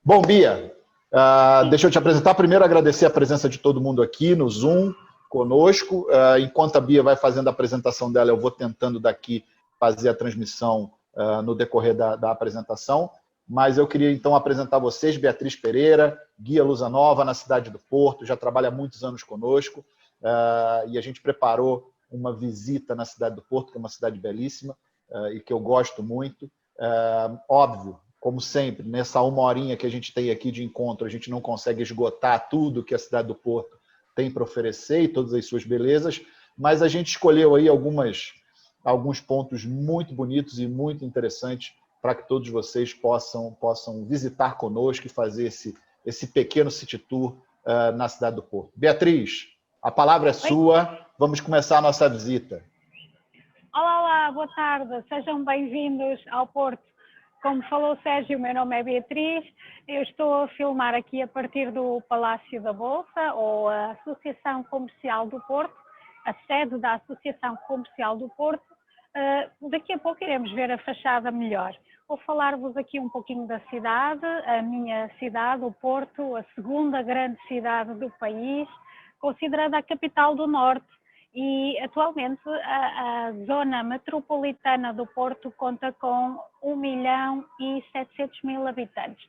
Bom, Bia, deixa eu te apresentar. Primeiro, agradecer a presença de todo mundo aqui no Zoom conosco. Enquanto a Bia vai fazendo a apresentação dela, eu vou tentando daqui fazer a transmissão no decorrer da apresentação. Mas eu queria, então, apresentar vocês, Beatriz Pereira, guia Lusanova na cidade do Porto, já trabalha há muitos anos conosco, e a gente preparou uma visita na cidade do Porto, que é uma cidade belíssima e que eu gosto muito. Óbvio, como sempre, nessa uma horinha que a gente tem aqui de encontro, a gente não consegue esgotar tudo que a cidade do Porto tem para oferecer e todas as suas belezas, mas a gente escolheu aí alguns pontos muito bonitos e muito interessantes para que todos vocês possam visitar conosco e fazer esse pequeno city tour na cidade do Porto. Beatriz, a palavra é sua, vamos começar a nossa visita. Olá, boa tarde, sejam bem-vindos ao Porto. Como falou o Sérgio, o meu nome é Beatriz, eu estou a filmar aqui a partir do Palácio da Bolsa, ou a Associação Comercial do Porto, a sede da Associação Comercial do Porto. Daqui a pouco iremos ver a fachada melhor. Vou falar-vos aqui um pouquinho da cidade, a minha cidade, o Porto, a segunda grande cidade do país, considerada a capital do Norte. E atualmente a zona metropolitana do Porto conta com 1.700.000 habitantes.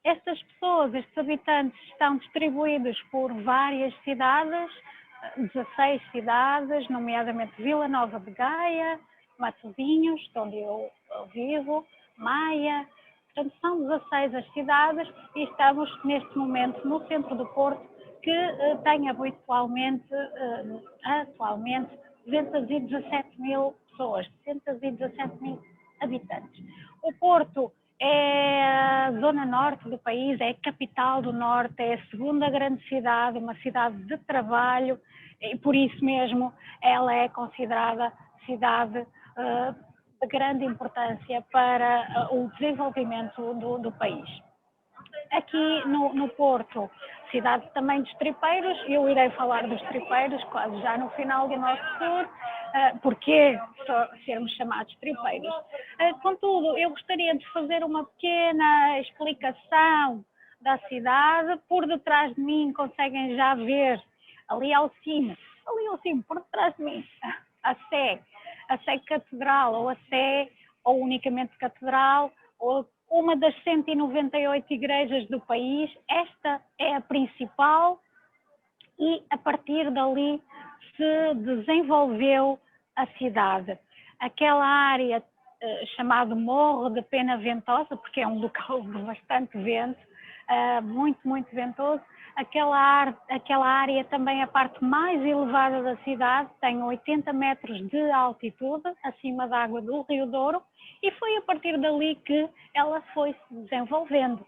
Estas pessoas, estes habitantes, estão distribuídos por várias cidades, 16 cidades, nomeadamente Vila Nova de Gaia, Matosinhos, onde eu vivo, Maia. Portanto, são 16 as cidades e estamos neste momento no centro do Porto, que tem atualmente 217.000 pessoas, 217.000 habitantes. O Porto é a zona norte do país, é a capital do norte, é a segunda grande cidade, uma cidade de trabalho, e por isso mesmo ela é considerada cidade de grande importância para o desenvolvimento do país. Aqui no Porto, cidade também dos tripeiros, eu irei falar dos tripeiros quase já no final do nosso tour, porque sermos chamados tripeiros. Contudo, eu gostaria de fazer uma pequena explicação da cidade. Por detrás de mim conseguem já ver, ali ao cimo, por detrás de mim, a Sé Catedral, ou a Sé, ou unicamente Catedral, ou uma das 198 igrejas do país. Esta é a principal e a partir dali se desenvolveu a cidade. Aquela área chamada Morro de Pena Ventosa, porque é um local de bastante vento, muito ventoso. Aquela área também é a parte mais elevada da cidade, tem 80 metros de altitude acima da água do Rio Douro, e foi a partir dali que ela foi se desenvolvendo.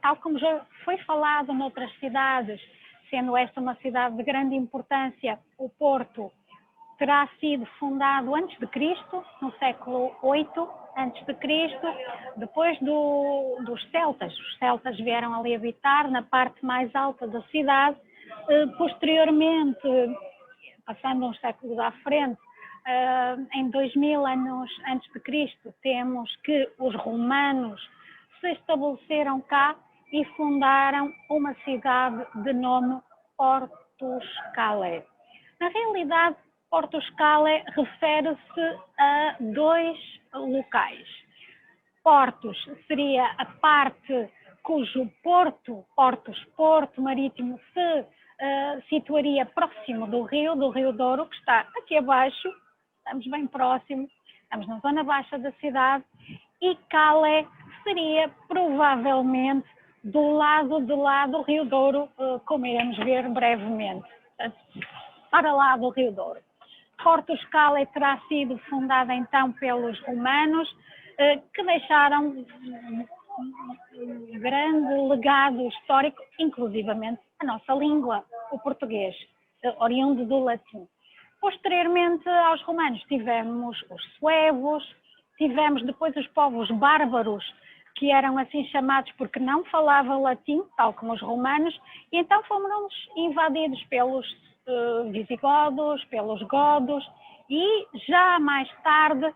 Tal como já foi falado noutras cidades, sendo esta uma cidade de grande importância, o Porto terá sido fundado antes de Cristo, no século VIII antes de Cristo, depois dos celtas. Os celtas vieram ali habitar na parte mais alta da cidade. Posteriormente, passando uns séculos à frente, em 2000 anos antes de Cristo, temos que os romanos se estabeleceram cá e fundaram uma cidade de nome Portus Cale. Na realidade, Portus Cale refere-se a dois locais. Portus seria a parte cujo porto marítimo, se situaria próximo do Rio Douro, que está aqui abaixo, estamos bem próximos, estamos na zona baixa da cidade, e Cale seria provavelmente do lado de lá do Rio Douro, como iremos ver brevemente, portanto, para lá do Rio Douro. Portus Cale terá sido fundada então pelos romanos, que deixaram um grande legado histórico, inclusivamente a nossa língua, o português, oriundo do latim. Posteriormente aos romanos tivemos os suevos, tivemos depois os povos bárbaros, que eram assim chamados porque não falavam latim, tal como os romanos, e então fomos invadidos pelos visigodos, pelos godos, e já mais tarde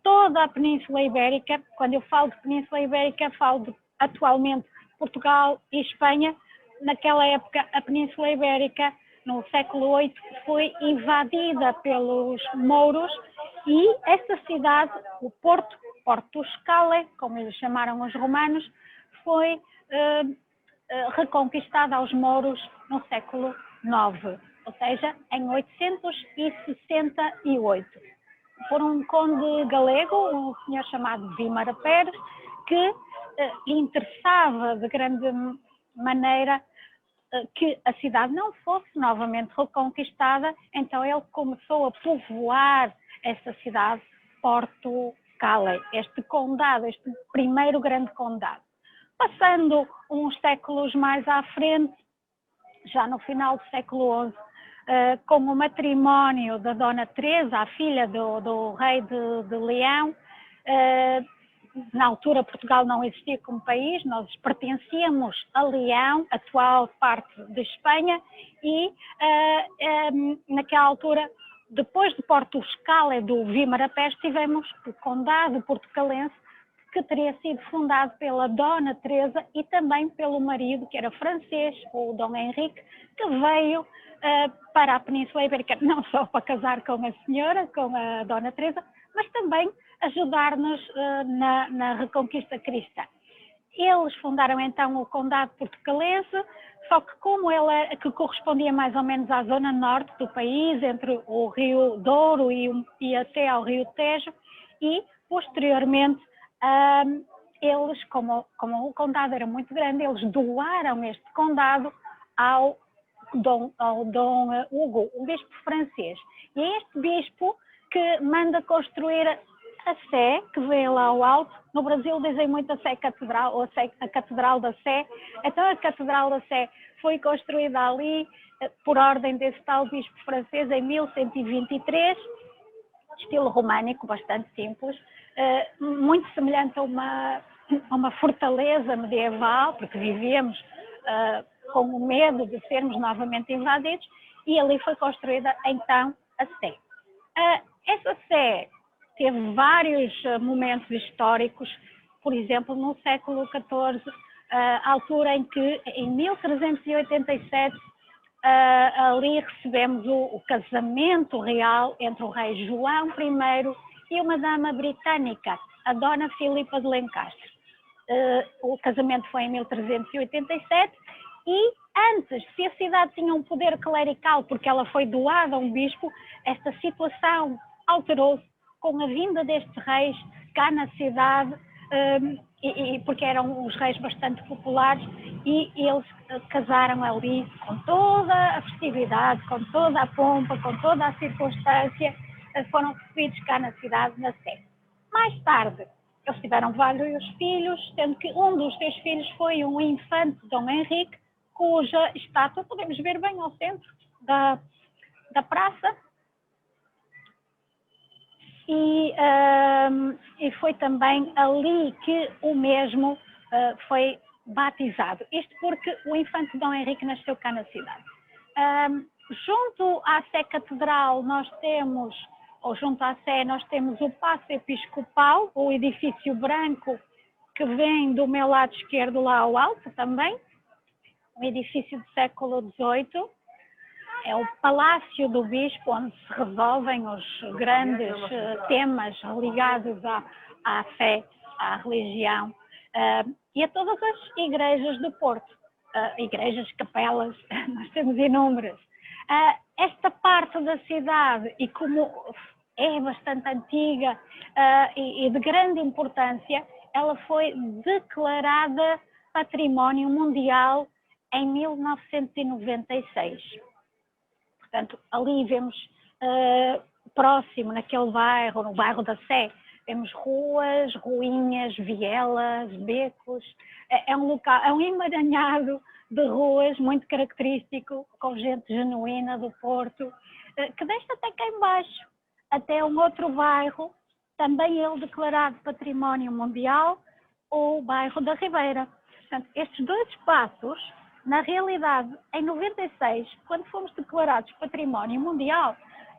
toda a Península Ibérica. Quando eu falo de Península Ibérica, falo atualmente Portugal e Espanha. Naquela época, a Península Ibérica, no século VIII, foi invadida pelos mouros e esta cidade, o Portus Cale, como eles chamaram os romanos, foi reconquistada aos mouros no século IX, ou seja, em 868, por um conde galego, um senhor chamado Vímara Pérez, que lhe interessava de grande maneira que a cidade não fosse novamente reconquistada, então ele começou a povoar essa cidade, Porto Cale, este condado, este primeiro grande condado. Passando uns séculos mais à frente, já no final do século XI, com o matrimónio da Dona Teresa, a filha do rei de Leão, na altura Portugal não existia como país, nós pertencíamos a Leão, atual parte de Espanha, e naquela altura, depois de Portus Cale, do Vímara Pérez, tivemos o condado portucalense, que teria sido fundado pela Dona Teresa e também pelo marido, que era francês, o Dom Henrique, que veio para a Península Ibérica, não só para casar com a senhora, com a Dona Teresa, mas também ajudar-nos na reconquista cristã. Eles fundaram então o Condado Portucalense, só que como ele que correspondia mais ou menos à zona norte do país, entre o Rio Douro e até ao Rio Tejo, e posteriormente eles, como o condado era muito grande, eles doaram este condado ao Dom Hugo, um bispo francês. E é este bispo que manda construir a Sé, que vê lá ao alto. No Brasil dizem muito a Sé Catedral, ou a Catedral da Sé. Então a Catedral da Sé foi construída ali por ordem desse tal bispo francês em 1123, estilo românico, bastante simples, muito semelhante a uma fortaleza medieval, porque vivíamos com o medo de sermos novamente invadidos, e ali foi construída então a Sé. Essa Sé teve vários momentos históricos, por exemplo, no século XIV, a altura em que, em 1387, ali recebemos o casamento real entre o rei João I e uma dama britânica, a Dona Filipa de Lencastre. O casamento foi em 1387 e antes, se a cidade tinha um poder clerical, porque ela foi doada a um bispo, esta situação alterou-se com a vinda destes reis cá na cidade, porque eram uns reis bastante populares, e eles casaram ali com toda a festividade, com toda a pompa, com toda a circunstância, foram recebidos cá na cidade, na Sé. Mais tarde, eles tiveram vários filhos, sendo que um dos seus filhos foi um infante, Dom Henrique, cuja estátua podemos ver bem ao centro da praça. E foi também ali que o mesmo foi batizado. Isto porque o infante Dom Henrique nasceu cá na cidade. Junto à Sé Catedral junto à Sé nós temos o Paço Episcopal, o edifício branco que vem do meu lado esquerdo lá ao alto também, um edifício do século XVIII. É o Palácio do Bispo, onde se resolvem os grandes temas ligados à fé, à religião e a todas as igrejas do Porto. Igrejas, capelas, nós temos inúmeras. Esta parte da cidade, e como é bastante antiga e de grande importância, ela foi declarada Património Mundial em 1996. Portanto, ali vemos próximo, naquele bairro, no bairro da Sé, vemos ruas, ruínas, vielas, becos. É um local, é um emaranhado de ruas muito característico, com gente genuína do Porto, que deixa até cá embaixo, até um outro bairro, também ele declarado Património Mundial, o bairro da Ribeira. Portanto, estes dois espaços, na realidade, em 96, quando fomos declarados Património Mundial,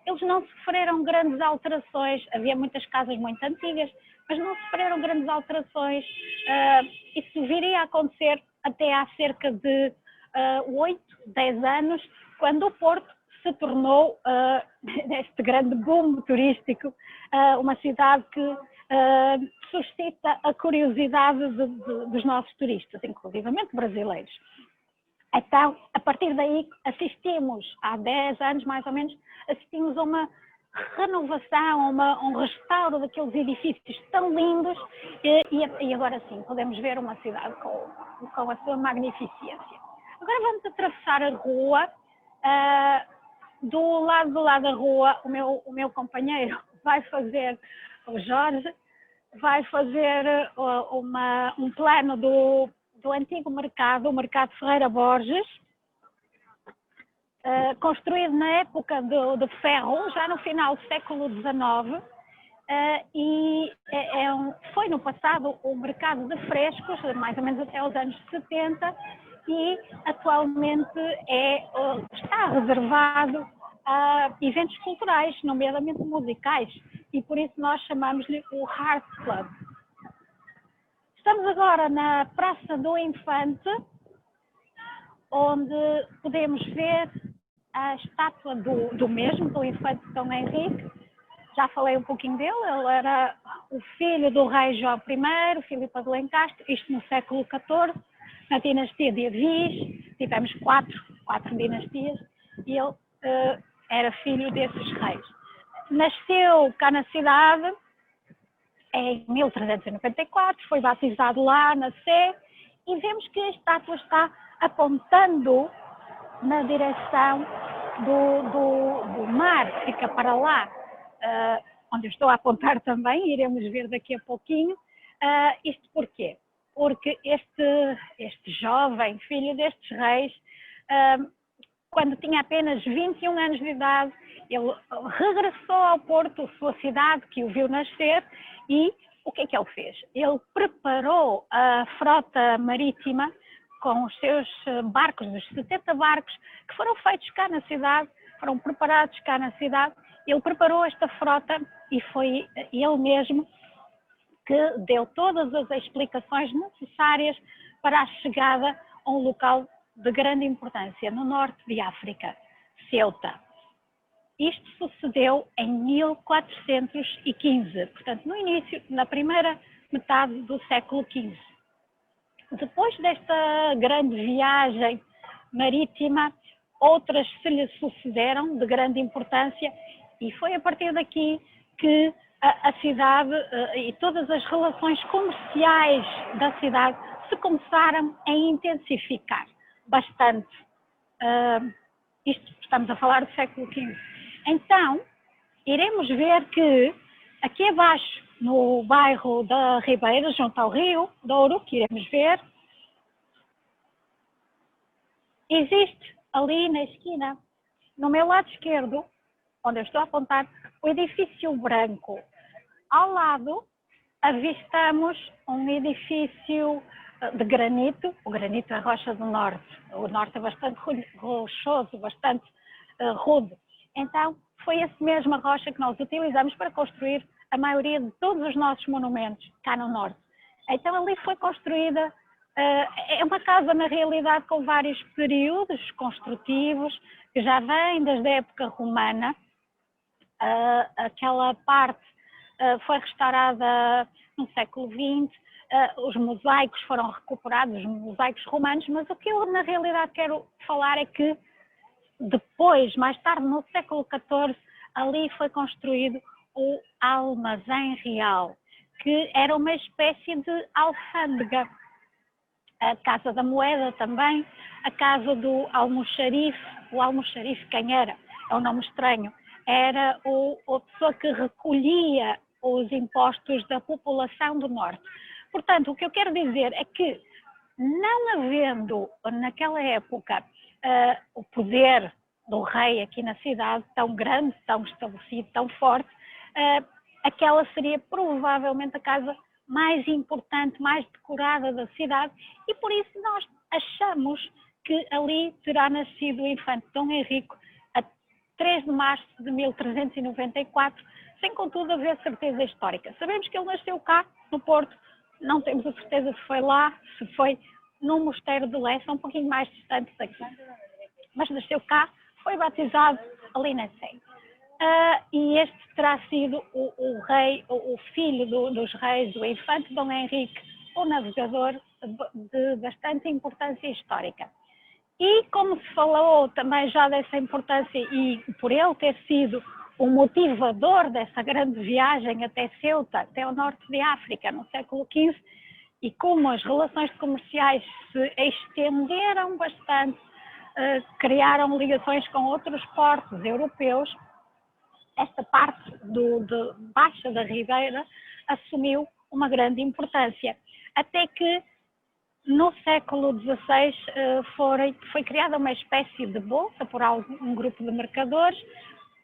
eles não sofreram grandes alterações. Havia muitas casas muito antigas, mas não sofreram grandes alterações. Isso viria a acontecer até há cerca de 8, 10 anos, quando o Porto se tornou, neste grande boom turístico, uma cidade que suscita a curiosidade dos nossos turistas, inclusivamente brasileiros. Então, a partir daí, assistimos, há 10 anos mais ou menos, assistimos a uma renovação, um restauro daqueles edifícios tão lindos e agora sim, podemos ver uma cidade com a sua magnificência. Agora vamos atravessar a rua. Do lado da rua, o meu companheiro vai fazer, o Jorge, vai fazer um plano do antigo mercado, o Mercado Ferreira Borges, construído na época do ferro, já no final do século XIX, e foi no passado um mercado de frescos, mais ou menos até os anos 70, e atualmente está reservado a eventos culturais, nomeadamente musicais, e por isso nós chamamos-lhe o Heart Club. Estamos agora na Praça do Infante, onde podemos ver a estátua do mesmo, do Infante Dom Henrique. Já falei um pouquinho dele, ele era o filho do rei João I, Filipe de Lencastre, isto no século XIV, na dinastia de Avis. Tivemos quatro dinastias, e ele era filho desses reis. Nasceu cá na cidade em 1394, foi batizado lá na Sé, e vemos que a estátua está apontando na direção do mar, que fica para lá, onde eu estou a apontar também, iremos ver daqui a pouquinho. Isto porquê? Porque este jovem filho destes reis, quando tinha apenas 21 anos de idade, ele regressou ao Porto, sua cidade, que o viu nascer, e o que é que ele fez? Ele preparou a frota marítima com os seus barcos, os 70 barcos que foram feitos cá na cidade, foram preparados cá na cidade. Ele preparou esta frota e foi ele mesmo que deu todas as explicações necessárias para a chegada a um local de grande importância no norte de África, Ceuta. Isto sucedeu em 1415, portanto, no início, na primeira metade do século XV. Depois desta grande viagem marítima, outras se lhe sucederam de grande importância, e foi a partir daqui que a cidade e todas as relações comerciais da cidade se começaram a intensificar bastante. Isto estamos a falar do século XV. Então, iremos ver que aqui abaixo, no bairro da Ribeira, junto ao Rio Douro, que iremos ver, existe ali na esquina, no meu lado esquerdo, onde eu estou a apontar, o edifício branco. Ao lado, avistamos um edifício de granito. O granito é a rocha do norte. O norte é bastante rochoso, bastante rude. Então, foi essa mesma rocha que nós utilizamos para construir a maioria de todos os nossos monumentos cá no norte. Então, ali foi construída, é uma casa na realidade com vários períodos construtivos, que já vem desde a época romana. Aquela parte foi restaurada no século XX, os mosaicos foram recuperados, os mosaicos romanos, mas o que eu na realidade quero falar é que depois, mais tarde, no século XIV, ali foi construído o Almazém Real, que era uma espécie de alfândega. A Casa da Moeda também, a Casa do Almoxarife. O Almoxarife quem era? É um nome estranho. Era a pessoa que recolhia os impostos da população do norte. Portanto, o que eu quero dizer é que, não havendo naquela época o poder do rei aqui na cidade tão grande, tão estabelecido, tão forte, aquela seria provavelmente a casa mais importante, mais decorada da cidade, e por isso nós achamos que ali terá nascido o infante Dom Henrique a 3 de março de 1394, sem contudo haver certeza histórica. Sabemos que ele nasceu cá, no Porto, não temos a certeza se foi lá, se foi no mosteiro de Lessa, um pouquinho mais distante daqui. Mas nasceu cá, foi batizado ali na Sé. E este terá sido o rei, o filho dos reis, o infante Dom Henrique, o navegador de bastante importância histórica. E como se falou também já dessa importância e por ele ter sido o motivador dessa grande viagem até Ceuta, até o norte de África, no século XV, e como as relações comerciais se estenderam bastante, criaram ligações com outros portos europeus, esta parte de baixa da Ribeira assumiu uma grande importância, até que no século XVI foi criada uma espécie de bolsa por um grupo de mercadores.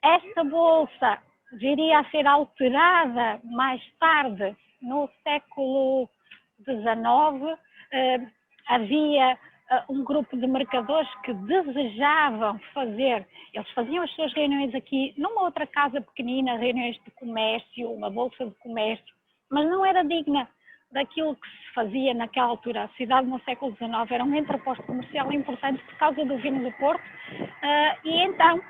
Esta bolsa viria a ser alterada mais tarde, no século XIX. Havia um grupo de mercadores que desejavam eles faziam as suas reuniões aqui numa outra casa pequenina, reuniões de comércio, uma bolsa de comércio, mas não era digna daquilo que se fazia naquela altura. A cidade no século XIX era um entreposto comercial importante por causa do vinho do Porto, e então,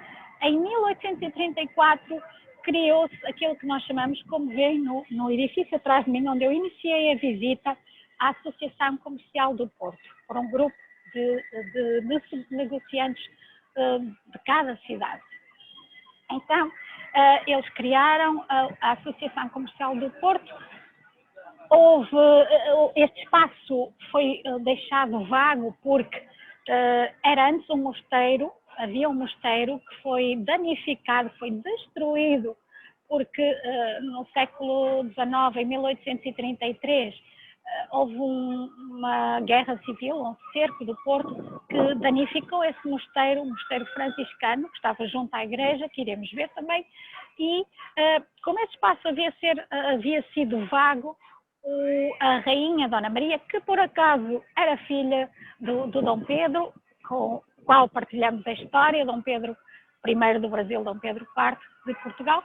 em 1834, criou-se aquilo que nós chamamos, como veem no edifício atrás de mim, onde eu iniciei a visita, a Associação Comercial do Porto, por um grupo de negociantes de cada cidade. Então, eles criaram a Associação Comercial do Porto. Este espaço foi deixado vago porque era antes um mosteiro, havia um mosteiro que foi danificado, foi destruído, porque no século XIX, em 1833, houve uma guerra civil, um cerco do Porto, que danificou esse mosteiro, um mosteiro franciscano, que estava junto à igreja, que iremos ver também, e como esse espaço havia sido vago, a rainha Dona Maria, que por acaso era filha do Dom Pedro, com o qual partilhamos a história, Dom Pedro I do Brasil, Dom Pedro IV de Portugal,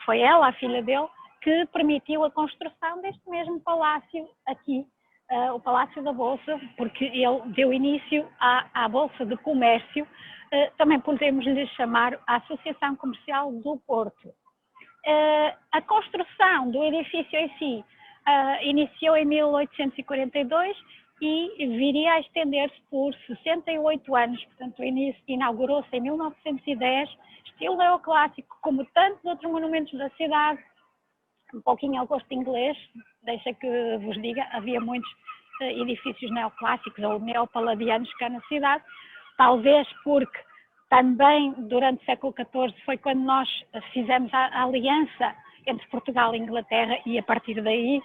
foi ela, a filha dele, que permitiu a construção deste mesmo palácio aqui, o Palácio da Bolsa, porque ele deu início à Bolsa de Comércio, também podemos lhe chamar a Associação Comercial do Porto. A construção do edifício em si iniciou em 1842 e viria a estender-se por 68 anos, portanto inaugurou-se em 1910, estilo neoclássico, como tantos outros monumentos da cidade, um pouquinho ao gosto inglês, deixa que vos diga, havia muitos edifícios neoclássicos ou neopaladianos cá na cidade, talvez porque também durante o século XIV foi quando nós fizemos a aliança entre Portugal e Inglaterra e a partir daí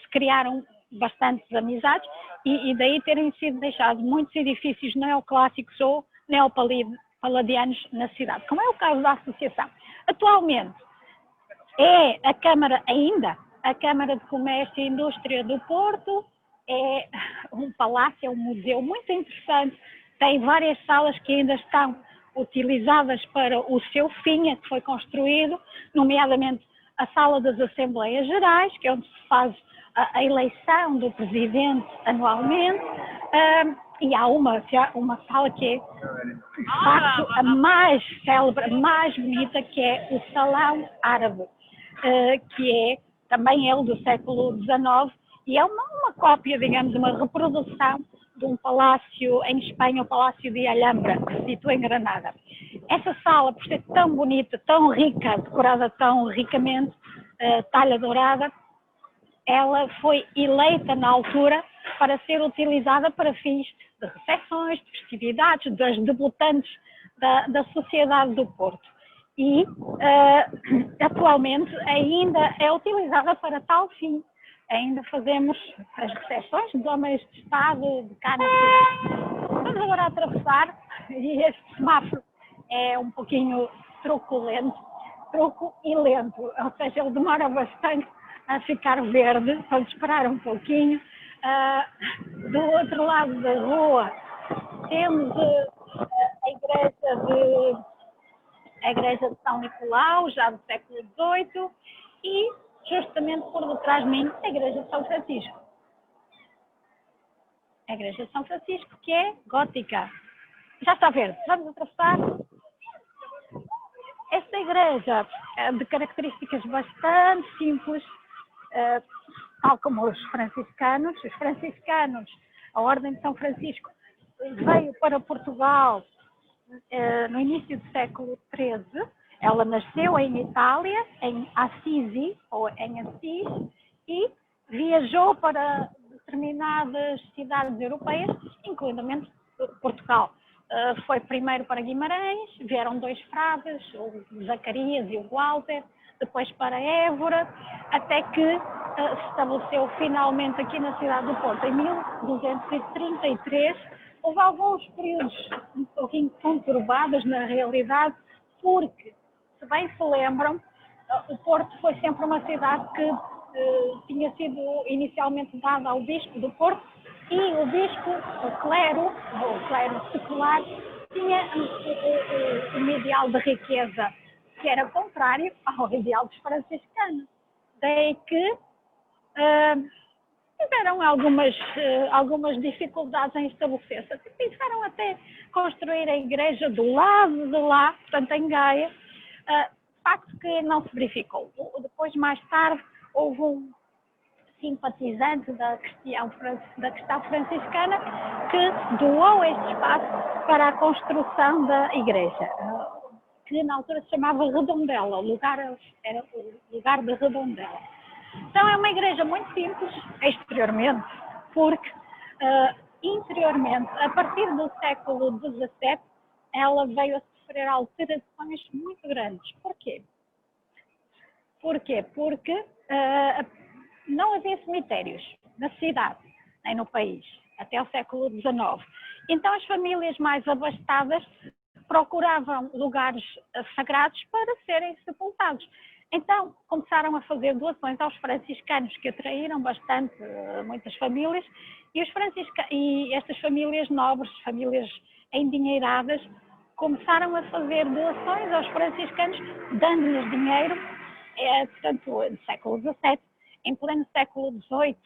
se criaram bastantes amizades e daí terem sido deixados muitos edifícios neoclássicos ou neopaladianos na cidade, como é o caso da associação. Atualmente é a Câmara de Comércio e Indústria do Porto, é um palácio, é um museu muito interessante, tem várias salas que ainda estão utilizadas para o seu fim, que foi construído, nomeadamente a Sala das Assembleias Gerais, que é onde se faz a eleição do presidente anualmente, e há uma sala que é, de facto, a mais célebre, a mais bonita, que é o Salão Árabe, que é também ele do século XIX, e é uma cópia, digamos, uma reprodução de um palácio em Espanha, o Palácio de Alhambra, que se situa em Granada. Essa sala, por ser tão bonita, tão rica, decorada tão ricamente, talha dourada, ela foi eleita na altura para ser utilizada para fins de recepções, de festividades, das debutantes da Sociedade do Porto. E atualmente ainda é utilizada para tal fim. Ainda fazemos as recepções dos homens de Estado, de cá na cidade. Vamos agora atravessar, e este semáforo é um pouquinho truco e lento, ou seja, ele demora bastante a ficar verde, vamos esperar um pouquinho. Do outro lado da rua temos a igreja de São Nicolau, já do século XVIII, e justamente por detrás de mim a igreja de São Francisco. a Igreja de São Francisco, que é gótica. Já está verde. Vamos atravessar. Esta igreja é de características bastante simples, tal como os franciscanos. Os franciscanos, a Ordem de São Francisco, veio para Portugal no início do século XIII. Ela nasceu em Itália, em Assisi, ou em Assis, e viajou para determinadas cidades europeias, incluindo Portugal. Foi primeiro para Guimarães, vieram 2 frades, o Zacarias e o Walter, depois para Évora, até que se estabeleceu finalmente aqui na cidade do Porto, em 1233. Houve alguns períodos um pouquinho conturbados na realidade, porque, se bem se lembram, o Porto foi sempre uma cidade que tinha sido inicialmente dada ao Bispo do Porto, e o Bispo, o clero secular, tinha um ideal de riqueza que era contrário ao ideal dos franciscanos. Daí que tiveram algumas dificuldades em estabelecer-se. Tiveram até construir a igreja do lado de lá, portanto em Gaia, facto que não se verificou. Depois, mais tarde, houve um simpatizante da questão franciscana que doou este espaço para a construção da igreja, que na altura se chamava Redondela, o lugar era o lugar de Redondela. Então é uma igreja muito simples exteriormente, porque interiormente, a partir do século XVII, ela veio a sofrer alterações muito grandes. Porquê? Porque não havia cemitérios na cidade, nem no país, até o século XIX. Então as famílias mais abastadas procuravam lugares sagrados para serem sepultados. Então começaram a fazer doações aos franciscanos, que atraíram bastante muitas famílias, e estas famílias nobres, famílias endinheiradas, começaram a fazer doações aos franciscanos, dando-lhes dinheiro, portanto, no século XVII, em pleno século XVIII,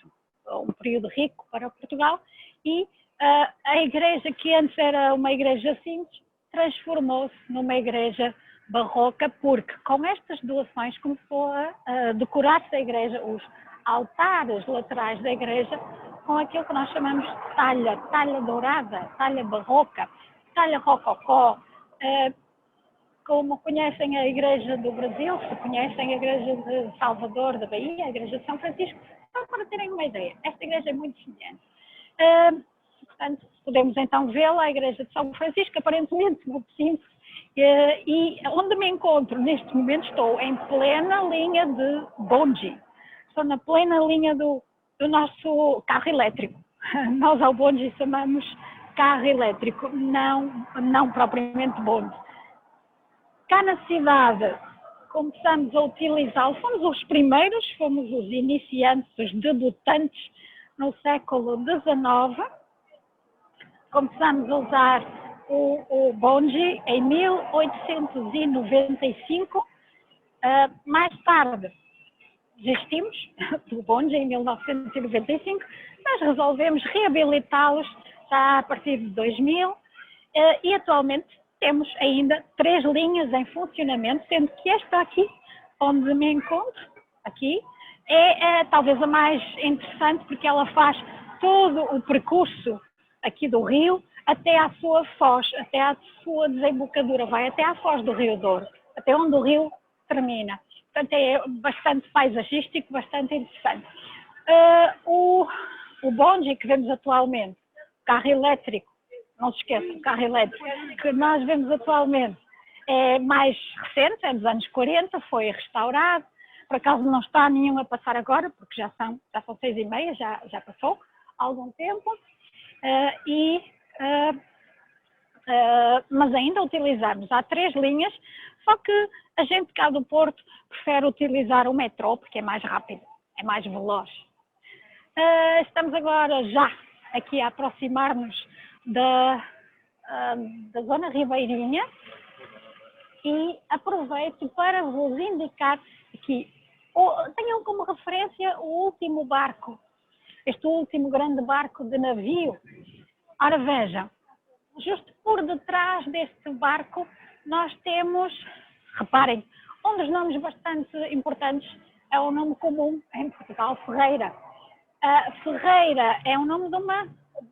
um período rico para Portugal, e a igreja, que antes era uma igreja simples, transformou-se numa igreja barroca, porque com estas doações começou a decorar-se a igreja, os altares laterais da igreja, com aquilo que nós chamamos de talha dourada, talha barroca, talha rococó. Como conhecem a Igreja do Brasil, se conhecem a Igreja de Salvador, da Bahia, a Igreja de São Francisco, só para terem uma ideia. Esta igreja é muito semelhante. Portanto, podemos então vê-la, a Igreja de São Francisco, aparentemente muito simples, e onde me encontro neste momento, estou em plena linha de bonde. Estou na plena linha do nosso carro elétrico. Nós ao bonde chamamos carro elétrico, não propriamente bonde. Cá na cidade começamos a utilizá-lo, fomos os primeiros, fomos os iniciantes, os debutantes no século XIX. Começamos a usar o bonde em 1895. Mais tarde desistimos do bonde em 1995, mas resolvemos reabilitá-los já a partir de 2000 e atualmente temos ainda 3 linhas em funcionamento, sendo que esta aqui, onde me encontro, aqui, é talvez a mais interessante, porque ela faz todo o percurso aqui do rio até à sua foz, até à sua desembocadura, vai até à foz do Rio Douro, até onde o rio termina. Portanto, é bastante paisagístico, bastante interessante. O bonde que vemos atualmente, carro elétrico, não se esqueça, o carro elétrico que nós vemos atualmente é mais recente, é dos anos 40, foi restaurado, por acaso não está nenhum a passar agora, porque já são 6h30, já passou algum tempo, mas ainda utilizamos. Há 3 linhas, só que a gente cá do Porto prefere utilizar o metrô, porque é mais rápido, é mais veloz. Estamos agora já aqui a aproximar-nos da zona ribeirinha e aproveito para vos indicar que tenham como referência o último barco este último grande barco de navio. Ora veja, justo por detrás deste barco nós temos, reparem, um dos nomes bastante importantes é o nome comum em Portugal, Ferreira. Ferreira é o nome de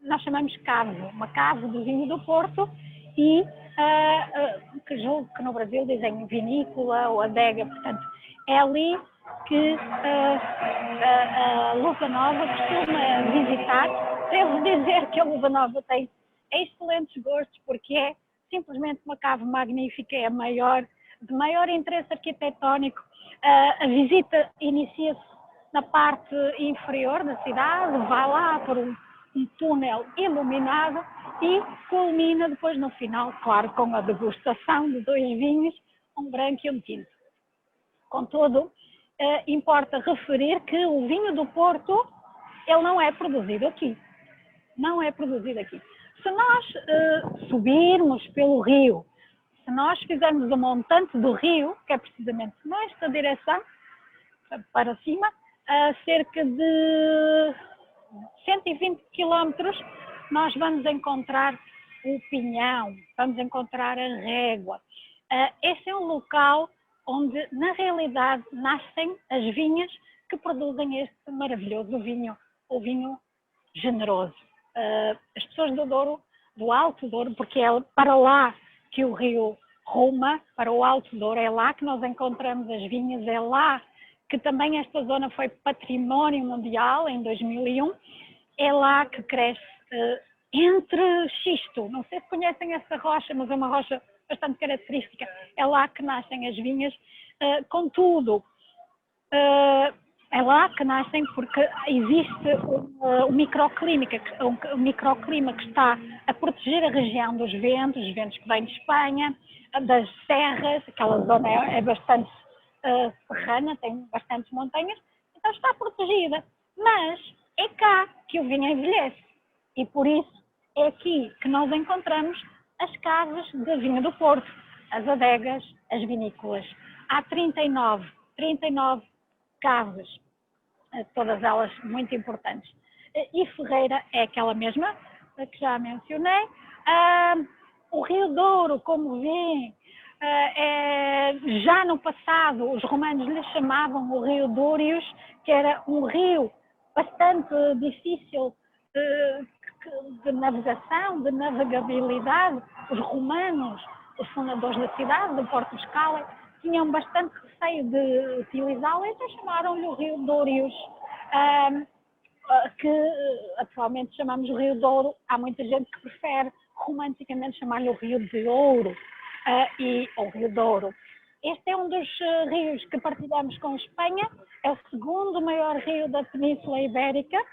nós chamamos cave, uma cave do vinho do Porto e que julgo que no Brasil dizem vinícola ou adega, portanto é ali que a Luva Nova costuma visitar. Devo dizer que a Luva Nova tem excelentes gostos porque é simplesmente uma cave magnífica, é de maior interesse arquitetónico. A visita inicia-se na parte inferior da cidade, vai lá por um túnel iluminado e culmina depois no final, claro, com a degustação de 2 vinhos, um branco e um tinto. Contudo, importa referir que o vinho do Porto, ele não é produzido aqui. Não é produzido aqui. Se nós subirmos pelo rio, se nós fizermos o montante do rio, que é precisamente nesta direção, para cima, a cerca de 120 quilómetros, nós vamos encontrar o Pinhão, vamos encontrar a Régua. Esse é um local onde, na realidade, nascem as vinhas que produzem este maravilhoso vinho, o vinho generoso. As pessoas do Douro, do Alto Douro, porque é para lá que o rio ruma, para o Alto Douro, é lá que nós encontramos as vinhas, é lá que também esta zona foi património mundial em 2001, é lá que cresce entre xisto, não sei se conhecem essa rocha, mas é uma rocha bastante característica, é lá que nascem as vinhas, contudo, é lá que nascem porque existe um microclima que está a proteger a região dos ventos, os ventos que vêm de Espanha, das serras, aquela zona é bastante serrana, tem bastantes montanhas, então está protegida, mas é cá que o vinho envelhece e por isso é aqui que nós encontramos as caves de vinho do Porto, as adegas, as vinícolas. Há 39 caves, todas elas muito importantes. E Ferreira é aquela mesma que já mencionei. O Rio Douro, como vêem, já no passado os romanos lhe chamavam o Rio Dúrios, que era um rio bastante difícil de navegação, de navegabilidade. Os romanos, os fundadores da cidade, de Porto Escala, tinham bastante receio de utilizá-lo, então chamaram-lhe o Rio Dúrios, que atualmente chamamos o Rio Douro. Há muita gente que prefere romanticamente chamar-lhe o Rio de Ouro ou Rio Douro. Este é um dos rios que partilhamos com a Espanha, é o segundo maior rio da Península Ibérica,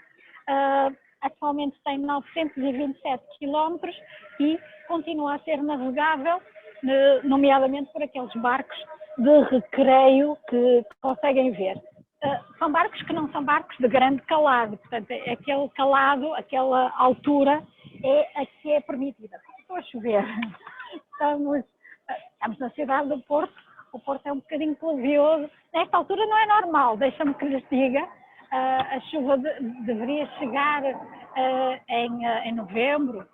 atualmente tem 927 quilómetros e continua a ser navegável, nomeadamente por aqueles barcos de recreio que conseguem ver. São barcos que não são barcos de grande calado, portanto, aquele calado, aquela altura é a que é permitida. Estou a chover. Estamos na cidade do Porto, o Porto é um bocadinho pluvioso. Nesta altura não é normal, deixa-me que lhes diga, a chuva deveria chegar em novembro,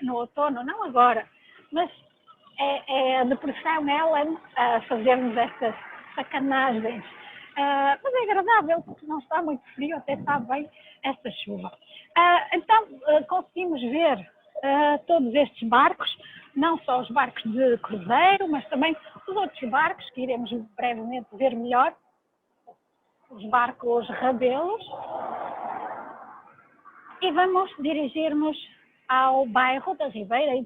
no outono, não agora, mas é a depressão ela a fazermos estas sacanagens. Mas é agradável, porque não está muito frio, até está bem esta chuva. Então, conseguimos ver todos estes barcos, não só os barcos de cruzeiro, mas também os outros barcos, que iremos brevemente ver melhor, os barcos rabelos. E vamos dirigir-nos ao bairro da Ribeira.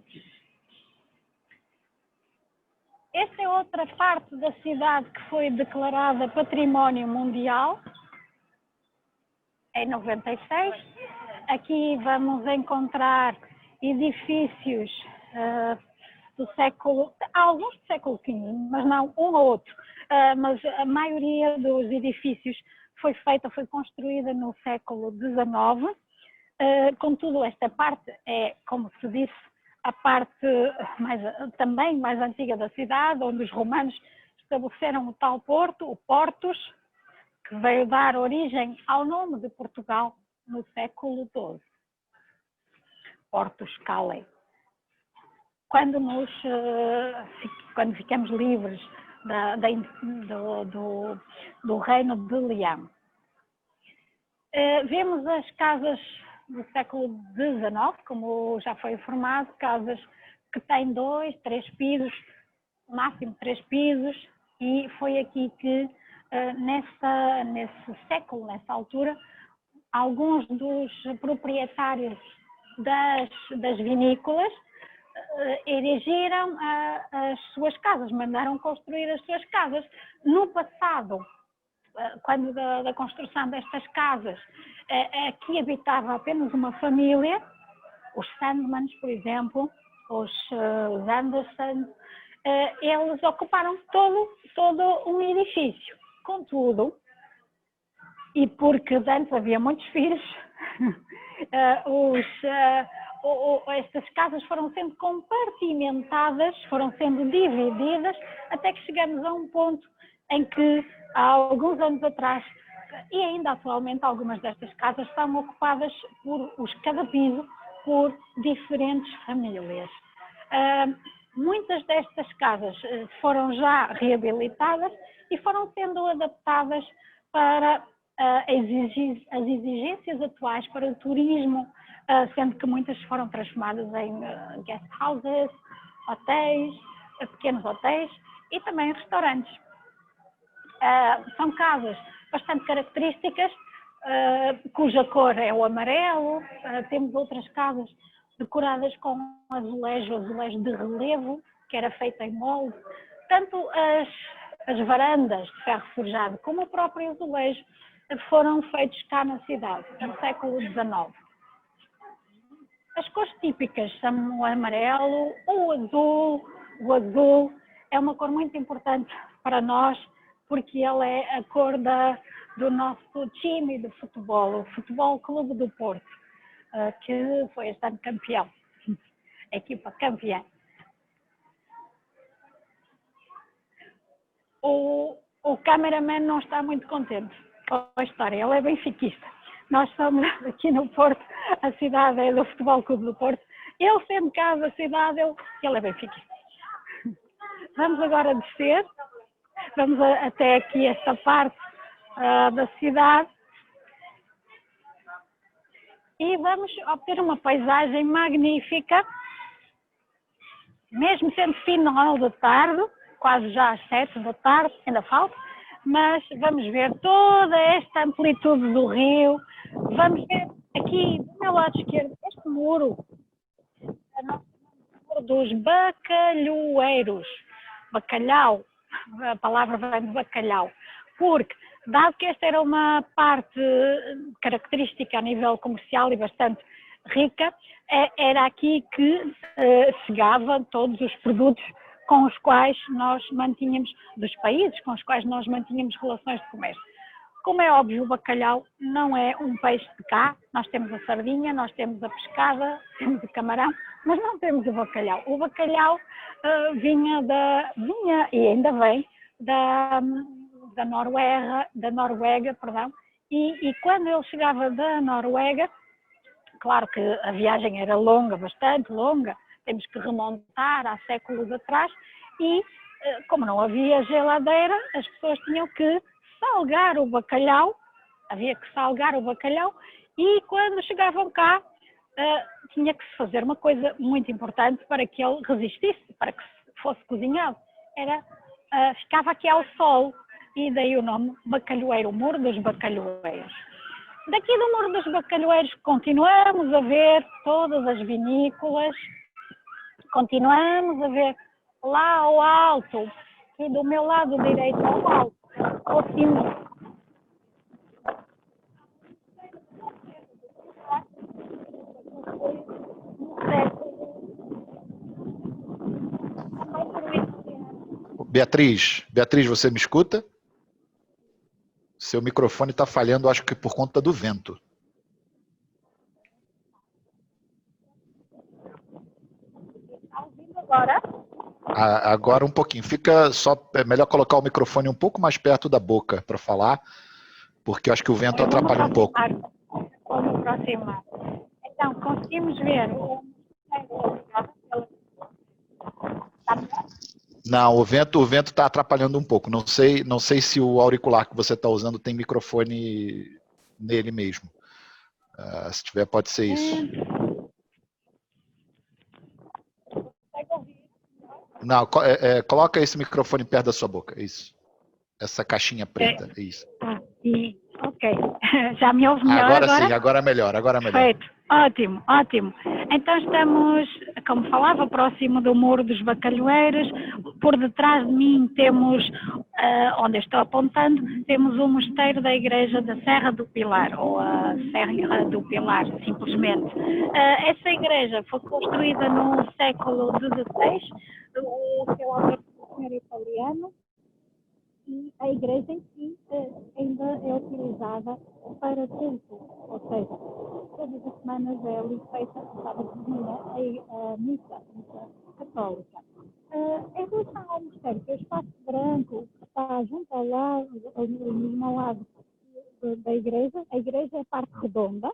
Esta é outra parte da cidade que foi declarada Património Mundial em 96. Aqui vamos encontrar edifícios do século, alguns do século XV, mas não um ou outro. Mas a maioria dos edifícios foi construída no século XIX. Contudo, esta parte é, como se disse, a parte também mais antiga da cidade, onde os romanos estabeleceram o tal porto, o Portus, que veio dar origem ao nome de Portugal no século XII. Portus Cale. Quando ficamos livres do reino de Leão. Vemos as casas do século XIX, como já foi informado, casas que têm 2, 3 pisos, máximo 3 pisos, e foi aqui que, nesse século, nessa altura, alguns dos proprietários das vinícolas erigiram as suas casas, mandaram construir as suas casas. No passado, quando da construção destas casas, aqui habitava apenas uma família, os Sandmans, por exemplo, os Andersons, eles ocuparam todo um edifício. Contudo, e porque antes havia muitos filhos, estas casas foram sendo compartimentadas, foram sendo divididas, até que chegamos a um ponto em que, há alguns anos atrás, e ainda atualmente, algumas destas casas são ocupadas cada piso por diferentes famílias. Muitas destas casas foram já reabilitadas e foram sendo adaptadas para as exigências atuais para o turismo, sendo que muitas foram transformadas em guest houses, hotéis, pequenos hotéis e também restaurantes. São casas bastante características, cuja cor é o amarelo. Temos outras casas decoradas com azulejo de relevo, que era feito em molde. Tanto as varandas de ferro forjado como o próprio azulejo foram feitos cá na cidade, no século XIX. As cores típicas são o amarelo, o azul. O azul é uma cor muito importante para nós, porque ele é a cor do nosso time de futebol, o Futebol Clube do Porto, que foi este ano campeão, a equipa campeã. O cameraman não está muito contente com a história, ele é benfiquista. Nós somos aqui no Porto, a cidade é do Futebol Clube do Porto, ele sendo cá da cidade, ele é benfiquista. Vamos agora descer, vamos até aqui esta parte da cidade e vamos obter uma paisagem magnífica, mesmo sendo final da tarde, quase já às 7 da tarde, ainda falta, mas vamos ver toda esta amplitude do rio, vamos ver aqui do meu lado esquerdo este muro, dos bacalhoeiros, bacalhau, a palavra vem de bacalhau, porque dado que esta era uma parte característica a nível comercial e bastante rica, era aqui que chegavam todos os produtos com os quais nós mantínhamos, dos países com os quais nós mantínhamos relações de comércio. Como é óbvio, o bacalhau não é um peixe de cá, nós temos a sardinha, nós temos a pescada, temos o camarão, mas não temos o bacalhau. O bacalhau vinha e ainda vem da Noruega, perdão, e quando ele chegava da Noruega, claro que a viagem era longa, bastante longa, temos que remontar há séculos atrás, e como não havia geladeira, as pessoas tinham que salgar o bacalhau, havia que salgar o bacalhau, e quando chegavam cá, tinha que se fazer uma coisa muito importante para que ele resistisse, para que fosse cozinhado. Ficava aqui ao sol, e daí o nome bacalhoeiro, o Muro dos Bacalhoeiros. Daqui do Muro dos Bacalhoeiros continuamos a ver todas as vinícolas, continuamos a ver lá ao alto, e do meu lado direito ao alto, ao cimo. Beatriz, você me escuta? Seu microfone está falhando, acho que por conta do vento. Está ouvindo agora? Agora um pouquinho. É melhor colocar o microfone um pouco mais perto da boca para falar, porque eu acho que o vento atrapalha um pouco. Vamos aproximar. Então, conseguimos ver o Não, o vento está atrapalhando um pouco. Não sei se o auricular que você está usando tem microfone nele mesmo. Se tiver, pode ser isso. Não, coloca esse microfone perto da sua boca. Isso. Essa caixinha preta. Isso. Sim. Ok. Já me ouve melhor agora? Agora Sim, agora é melhor. Perfeito. Ótimo, ótimo. Então estamos, como falava, próximo do Muro dos Bacalhoeiros. Por detrás de mim temos, onde eu estou apontando, temos o mosteiro da Igreja da Serra do Pilar, ou a Serra do Pilar, simplesmente. Essa igreja foi construída no século XVI, o seu autor foi um senhor italiano, e a igreja em si ainda é utilizada para culto, ou seja, todas as semanas é ali feita, sábado de manhã, a missa católica. Em relação ao mosteiro, que é o espaço branco, que está junto ao lado, mesmo ao lado da igreja, a igreja é a parte redonda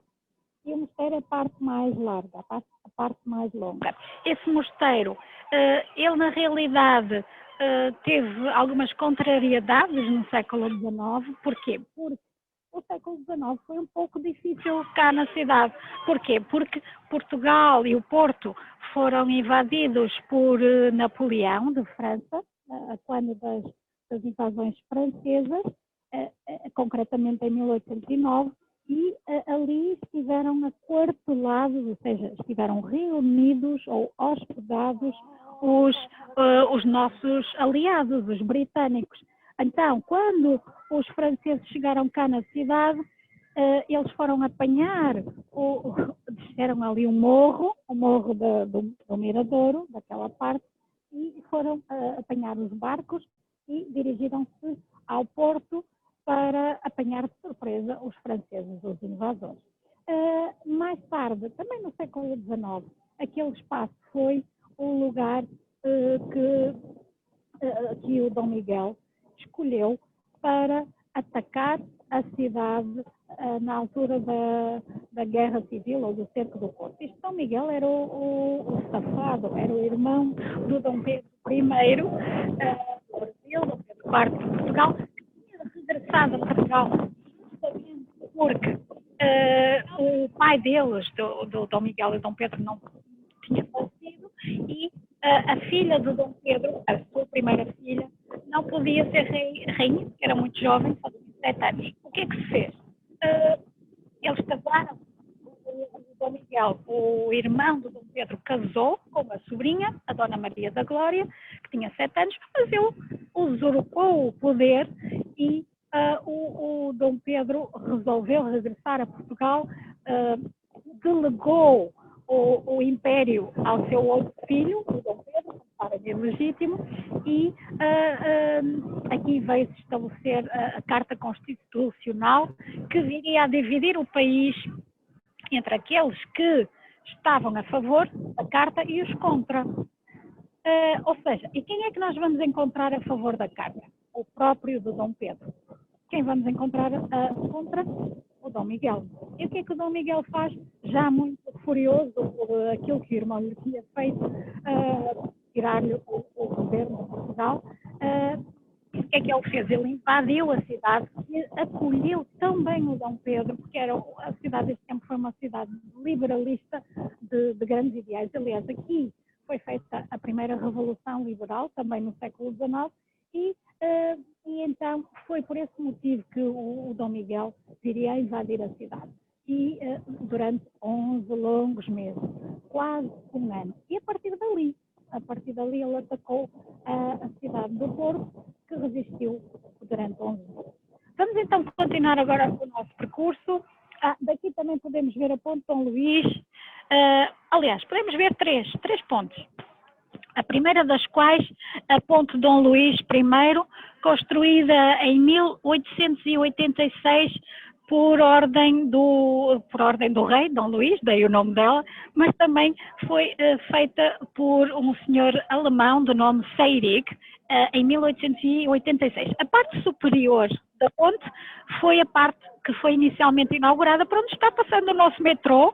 e o mosteiro é a parte mais larga, a parte mais longa. Esse mosteiro, ele na realidade teve algumas contrariedades no século XIX. Porquê? Porque o século XIX foi um pouco difícil cá na cidade. Porquê? Porque Portugal e o Porto foram invadidos por Napoleão, de França, quando das invasões francesas, concretamente em 1809, e ali estiveram aquartelados, ou seja, estiveram reunidos ou hospedados os nossos aliados, os britânicos. Então, quando os franceses chegaram cá na cidade, eles foram apanhar, desceram ali o morro do Miradouro, daquela parte, e foram apanhar os barcos e dirigiram-se ao Porto para apanhar de surpresa os franceses, os invasores. Mais tarde, também no século XIX, aquele espaço foi o lugar que o Dom Miguel escolheu para atacar a cidade na altura da Guerra Civil ou do Cerco do Porto. Este Dom Miguel era o safado, era o irmão do Dom Pedro I, do Brasil, Dom Pedro IV de Portugal, que tinha regressado a Portugal justamente porque o pai deles, do Dom Miguel e Dom Pedro, não tinha falecido, e a filha do Dom Pedro, a sua primeira filha, não podia ser rainha, porque era muito jovem, só tinha 7 anos. O que é que se fez? Eles casaram, o Dom Miguel, o irmão do Dom Pedro, casou com a sobrinha, a Dona Maria da Glória, que tinha 7 anos, mas ele usurpou o poder e o Dom Pedro resolveu regressar a Portugal, delegou o império ao seu outro filho, o Dom Pedro, para legítimo, e aqui veio-se estabelecer a Carta Constitucional, que viria a dividir o país entre aqueles que estavam a favor da Carta e os contra. Ou seja, e quem é que nós vamos encontrar a favor da Carta? O próprio do Dom Pedro. Quem vamos encontrar contra? O Dom Miguel. E o que é que o Dom Miguel faz? Já muito furioso por aquilo que o irmão lhe tinha feito, tirar-lhe o governo de Portugal, o que é que ele fez? Ele invadiu a cidade e acolheu tão bem o Dom Pedro, porque a cidade deste tempo foi uma cidade liberalista de grandes ideais. Aliás, aqui foi feita a primeira revolução liberal, também no século XIX, e então foi por esse motivo que o Dom Miguel viria a invadir a cidade. E durante 11 longos meses, quase um ano. E a partir dali ele atacou a cidade do Porto, que resistiu durante 11 meses. Vamos então continuar agora o nosso percurso. Daqui também podemos ver a Ponte Dom Luís. Aliás, podemos ver três pontes. A primeira das quais, a Ponte Dom Luís I, construída em 1886 por ordem do rei, Dom Luís, daí o nome dela, mas também foi feita por um senhor alemão de nome Seyrig, em 1886. A parte superior da ponte foi a parte que foi inicialmente inaugurada por onde está passando o nosso metrô,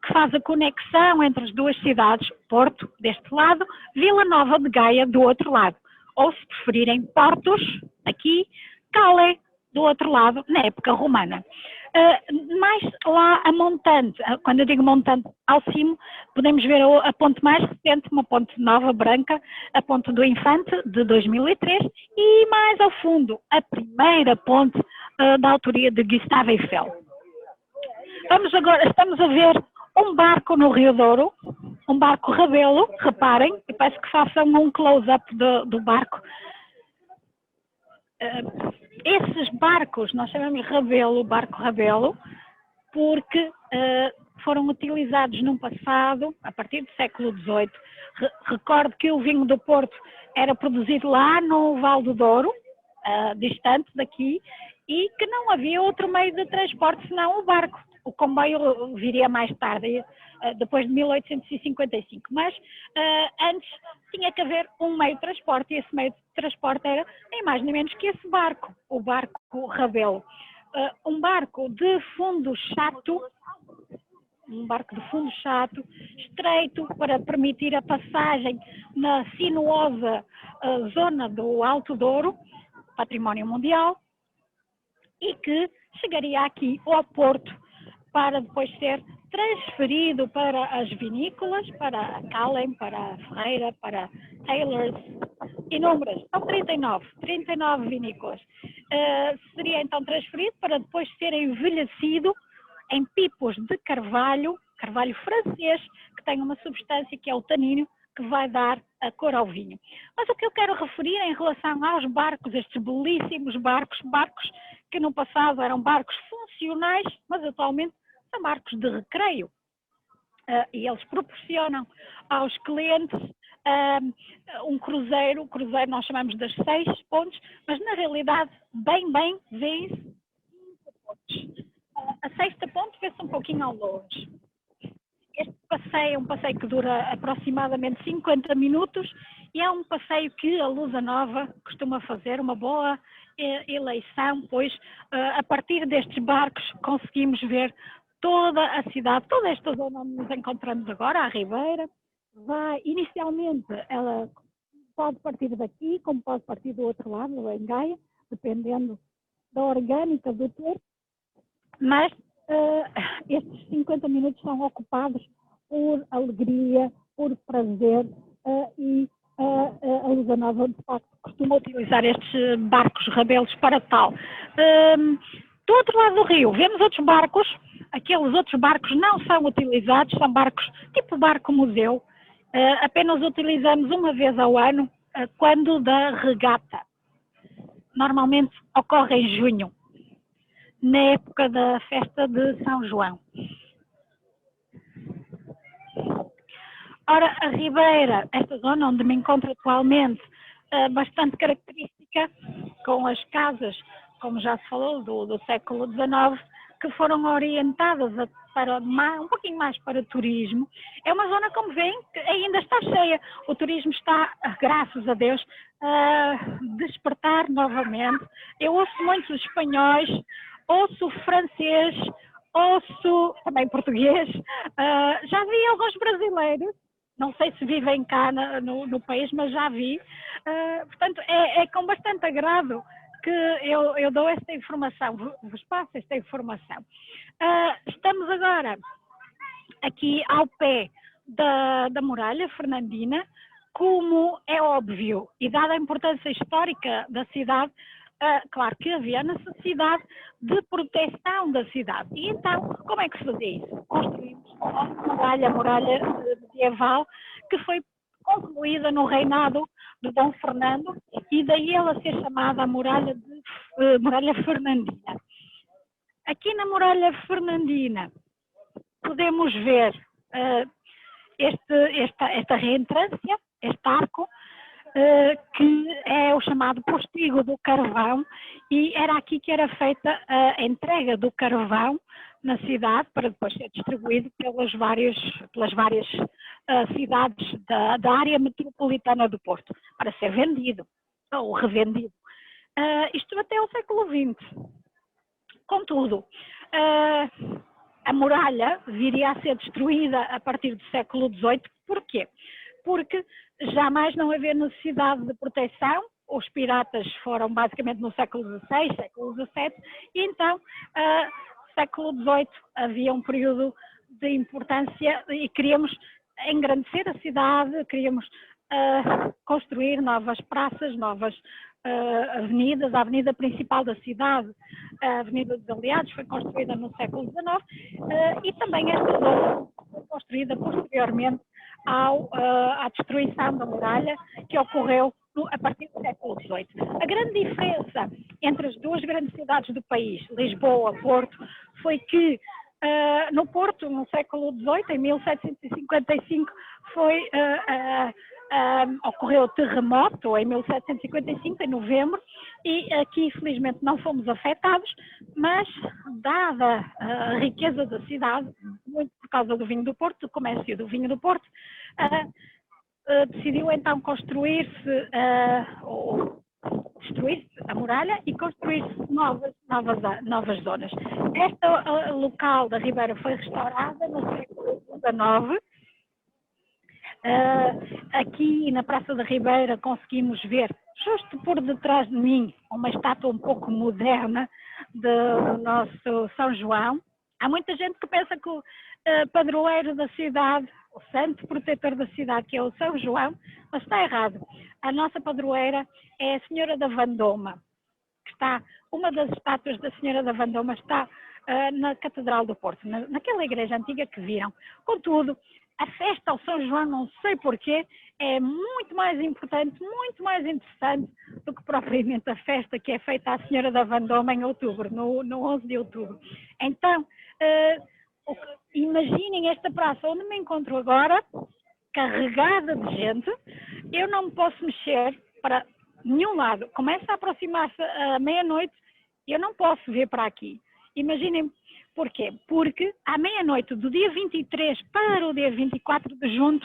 que faz a conexão entre as duas cidades, Porto, deste lado, Vila Nova de Gaia, do outro lado. Ou, se preferirem, Portos, aqui, Calais, do outro lado, na época romana. Mais lá a montante, quando eu digo montante ao cimo, podemos ver a ponte mais recente, uma ponte nova, branca, a ponte do Infante, de 2003, e mais ao fundo, a primeira ponte da autoria de Gustave Eiffel. Estamos a ver um barco no Rio Douro, um barco Rebelo, reparem, e peço que façam um close-up do barco. Esses barcos, nós chamamos barco Rebelo, porque foram utilizados num passado, a partir do século XVIII. Recordo que o vinho do Porto era produzido lá no Val do Douro, distante daqui, e que não havia outro meio de transporte senão o barco. O comboio viria mais tarde, depois de 1855, mas antes tinha que haver um meio de transporte, e esse meio de transporte era nem mais nem menos que esse barco, o barco Rebelo. Um barco de fundo chato, estreito, para permitir a passagem na sinuosa zona do Alto Douro, património mundial, e que chegaria aqui ao Porto, para depois ser transferido para as vinícolas, para a Calem, para a Ferreira, para a Taylor's, inúmeras, são 39 vinícolas. Seria então transferido para depois ser envelhecido em pipos de carvalho francês, que tem uma substância que é o tanino, que vai dar a cor ao vinho. Mas o que eu quero referir em relação aos barcos, estes belíssimos barcos que no passado eram barcos funcionais, mas atualmente são barcos de recreio. E eles proporcionam aos clientes um cruzeiro. O cruzeiro nós chamamos das 6 pontes, mas na realidade, bem, vê-se 5 pontes. A 6ª ponte vê-se um pouquinho ao longe. Este passeio é um passeio que dura aproximadamente 50 minutos e é um passeio que a Lusa Nova costuma fazer, uma boa eleição, pois a partir destes barcos conseguimos ver toda a cidade, toda esta zona onde nos encontramos agora, a Ribeira. Inicialmente, ela pode partir daqui, como pode partir do outro lado, em Gaia, dependendo da orgânica do tempo, mas estes 50 minutos são ocupados por alegria, por prazer, e a Lusa Nova, de facto, costuma utilizar estes barcos Rebelos para tal. Do outro lado do rio, vemos outros barcos. Aqueles outros barcos não são utilizados, são barcos tipo barco-museu. Apenas utilizamos uma vez ao ano, quando da regata. Normalmente ocorre em junho, na época da festa de São João. Ora, a Ribeira, esta zona onde me encontro atualmente, bastante característica, com as casas, como já se falou, do século XIX, que foram orientadas para um pouquinho mais para turismo. É uma zona, como veem, que ainda está cheia. O turismo está, graças a Deus, a despertar novamente. Eu ouço muitos espanhóis, ouço francês, ouço também português, já vi alguns brasileiros, não sei se vivem cá no país, mas já vi. Portanto, é com bastante agrado que eu dou esta informação, vos passo esta informação. Estamos agora aqui ao pé da muralha fernandina. Como é óbvio, e dada a importância histórica da cidade, claro que havia necessidade de proteção da cidade. E então, como é que se fazia isso? Construímos a muralha medieval, que foi concluída no reinado de Dom Fernando, e daí ela ser chamada a muralha fernandina. Aqui na muralha fernandina podemos ver esta reentrância, este arco, que é o chamado postigo do carvão, e era aqui que era feita a entrega do carvão na cidade, para depois ser distribuído pelas várias cidades da área metropolitana do Porto, para ser vendido ou revendido. isto até ao século XX. Contudo, a muralha viria a ser destruída a partir do século XVIII. Porquê? Porque jamais não havia necessidade de proteção. Os piratas foram basicamente no século XVI, século XVII, e então, século XVIII, havia um período de importância e queríamos engrandecer a cidade, queríamos construir novas praças, novas avenidas. A avenida principal da cidade, a Avenida dos Aliados, foi construída no século XIX, e também esta zona foi construída posteriormente à destruição da muralha, que ocorreu a partir do século XVIII. A grande diferença entre as duas grandes cidades do país, Lisboa e Porto, foi que no Porto, no século XVIII, em 1755, ocorreu o terremoto, em 1755, em novembro, e aqui, felizmente, não fomos afetados, mas, dada a riqueza da cidade, muito por causa do vinho do Porto, do comércio do vinho do Porto, decidiu então construir-se, ou destruir-se a muralha e construir-se novas zonas. Esta local da Ribeira foi restaurada no século XIX. Aqui na Praça da Ribeira conseguimos ver, justo por detrás de mim, uma estátua um pouco moderna do nosso São João. Há muita gente que pensa que o padroeiro da cidade, o santo protetor da cidade, que é o São João, mas está errado. A nossa padroeira é a Senhora da Vandoma, que está, uma das estátuas da Senhora da Vandoma está na Catedral do Porto, naquela igreja antiga que viram. Contudo, a festa ao São João, não sei porquê, é muito mais importante, muito mais interessante do que propriamente a festa que é feita à Senhora da Vandoma em outubro, no 11 de outubro. Então, imaginem esta praça onde me encontro agora, carregada de gente. Eu não me posso mexer para nenhum lado. Começa a aproximar-se a meia-noite, eu não posso vir para aqui. Imaginem porquê? Porque à meia-noite do dia 23 para o dia 24 de junho,